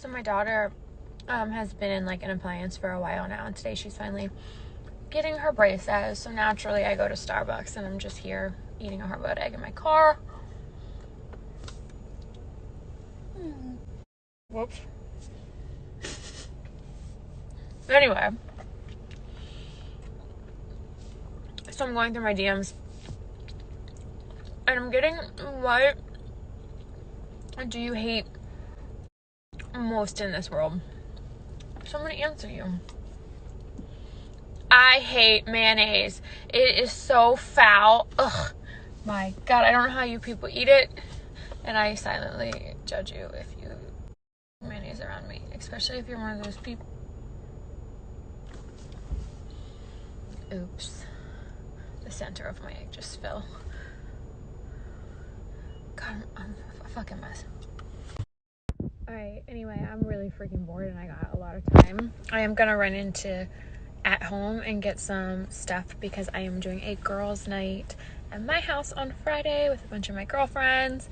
So my daughter has been in like an appliance for a while now, and today she's finally getting her braces. So naturally I go to Starbucks and I'm just here eating a hard-boiled egg in my car. Whoops. Anyway, so I'm going through my DMs and I'm getting, what do you hate most in this world? So I'm going to answer you. I hate mayonnaise. It is so foul. Ugh, my God, I don't know how you people eat it. And I silently judge you if you eat mayonnaise around me, especially if you're one of those people. Oops. The center of my egg just fell. God, I'm a fucking mess. Alright, anyway, I'm really freaking bored and I got a lot of time. I am gonna run into at home and get some stuff because I am doing a girls' night at my house on Friday with a bunch of my girlfriends.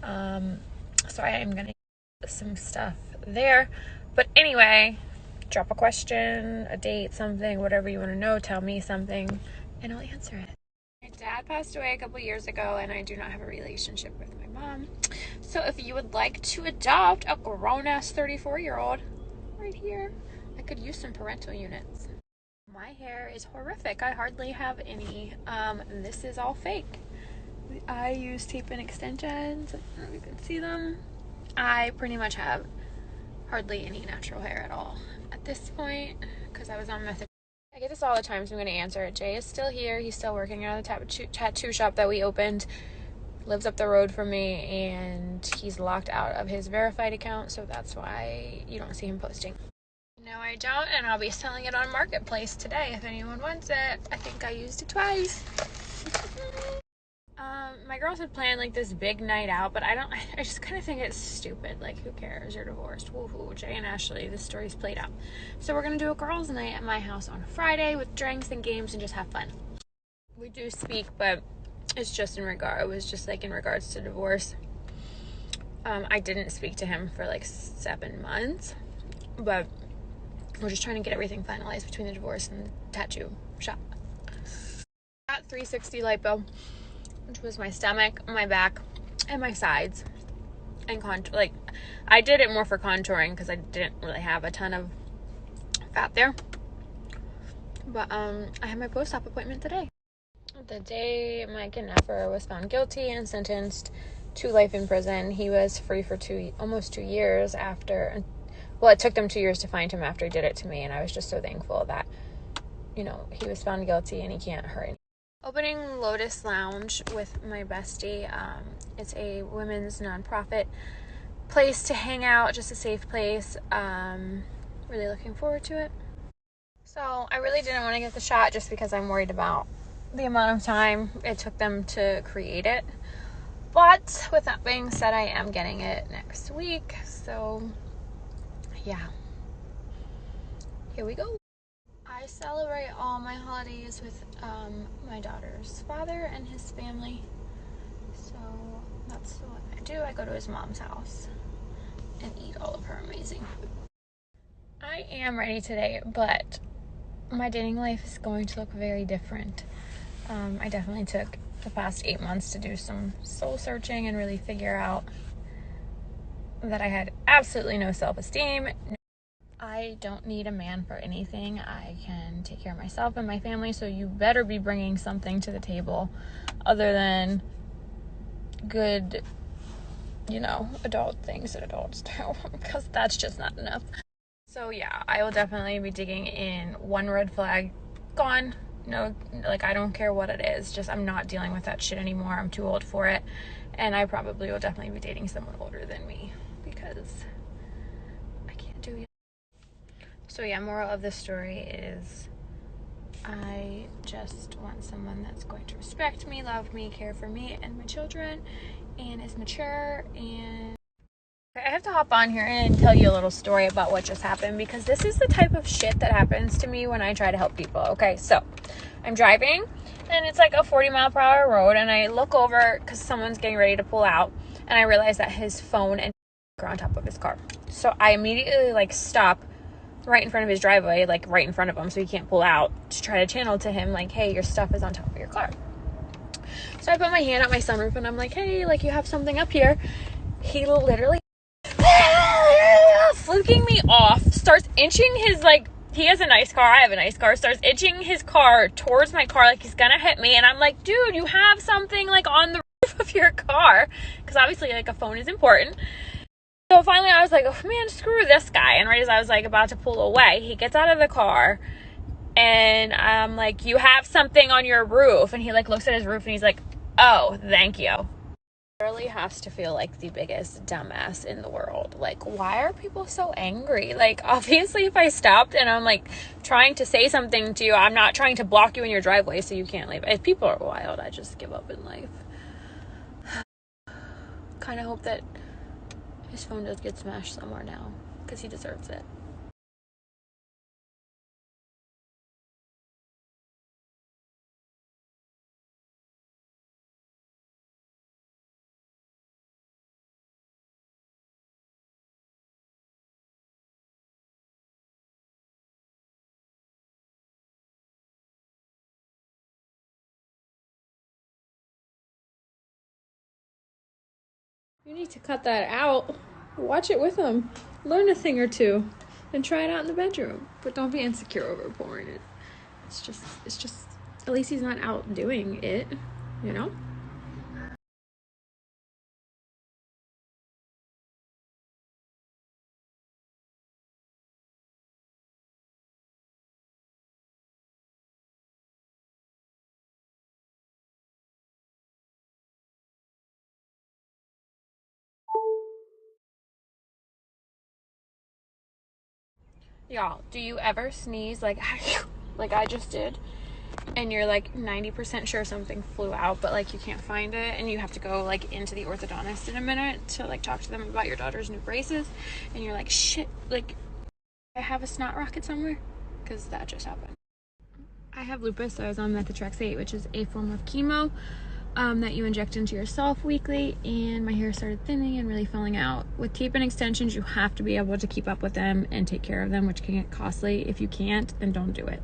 So I am gonna get some stuff there. But anyway, drop a question, a date, something, whatever you want to know, tell me something, and I'll answer it. My dad passed away a couple years ago, and I do not have a relationship with my mom. So if you would like to adopt a grown-ass 34-year-old right here, I could use some parental units. My hair is horrific. I hardly have any. This is all fake. I use tape and extensions. I don't know if you can see them. I pretty much have hardly any natural hair at all at this point because I was on method. I get this all the time, so I'm going to answer it. Jay is still here. He's still working at the tattoo shop that we opened. Lives up the road from me, and he's locked out of his verified account, so that's why you don't see him posting. No, I don't, and I'll be selling it on Marketplace today if anyone wants it. I think I used it twice. My girls had planned like this big night out, but I just kind of think it's stupid. Like, who cares? You're divorced. Woohoo. Jay and Ashley, this story's played out. So we're gonna do a girls' night at my house on Friday with drinks and games and just have fun. We do speak, but it's just it was just like in regards to divorce. I didn't speak to him for like 7 months, but we're just trying to get everything finalized between the divorce and the tattoo shop. Got 360 lipo, which was my stomach, my back, and my sides. And like, I did it more for contouring because I didn't really have a ton of fat there. But I had my post-op appointment today. The day my kidnapper was found guilty and sentenced to life in prison, he was free for almost 2 years after. Well, it took them 2 years to find him after he did it to me, and I was just so thankful that, you know, he was found guilty and he can't hurt anyone. Opening Lotus Lounge with my bestie. It's a women's nonprofit place to hang out, just a safe place. Really looking forward to it. So I really didn't want to get the shot just because I'm worried about the amount of time it took them to create it. But with that being said, I am getting it next week. So yeah, here we go. I celebrate all my holidays with my daughter's father and his family. So that's what I do. I go to his mom's house and eat all of her amazing food. I am ready today, but my dating life is going to look very different. I definitely took the past 8 months to do some soul searching and really figure out that I had absolutely no self-esteem. I don't need a man for anything. I can take care of myself and my family, so you better be bringing something to the table other than good, adult things that adults do, because that's just not enough. So yeah, I will definitely be digging in. One red flag gone. No, like, I don't care what it is, just I'm not dealing with that shit anymore. I'm too old for it, and I probably will definitely be dating someone older than me because I can't do it. So yeah, moral of the story is I just want someone that's going to respect me, love me, care for me and my children, and is mature. And I have to hop on here and tell you a little story about what just happened, because this is the type of shit that happens to me when I try to help people. Okay, so I'm driving and it's like a 40-mile-per-hour road, and I look over because someone's getting ready to pull out, and I realize that his phone and on top of his car. So I immediately like stop right in front of his driveway, like right in front of him, so he can't pull out, to try to channel to him like, hey, your stuff is on top of your car. So I put my hand up my sunroof and I'm like, hey, like, you have something up here. He literally fluking me off, starts inching his, like, he has a nice car, I have a nice car, starts inching his car towards my car like he's gonna hit me. And I'm like, dude, you have something like on the roof of your car, because obviously like a phone is important. So finally I was like, oh man, screw this guy. And right as I was like about to pull away, he gets out of the car and I'm like, you have something on your roof. And he like looks at his roof and he's like, oh, thank you. Really has to feel like the biggest dumbass in the world. Like, why are people so angry? Like, obviously if I stopped and I'm like trying to say something to you, I'm not trying to block you in your driveway so you can't leave. If people are wild, I just give up in life. Kind of hope that his phone does get smashed somewhere now, because he deserves it. You need to cut that out. Watch it with him. Learn a thing or two. And try it out in the bedroom. But don't be insecure over pouring it. It's just, at least he's not out doing it, you know? Y'all, do you ever sneeze like like I just did, and you're like 90% sure something flew out, but like you can't find it, and you have to go like into the orthodontist in a minute to like talk to them about your daughter's new braces, and you're like, shit, like I have a snot rocket somewhere? Because that just happened. I have lupus, so I was on methotrexate, which is a form of chemo that you inject into yourself weekly, and my hair started thinning and really falling out. With tape and extensions, you have to be able to keep up with them and take care of them, which can get costly. If you can't, then don't do it.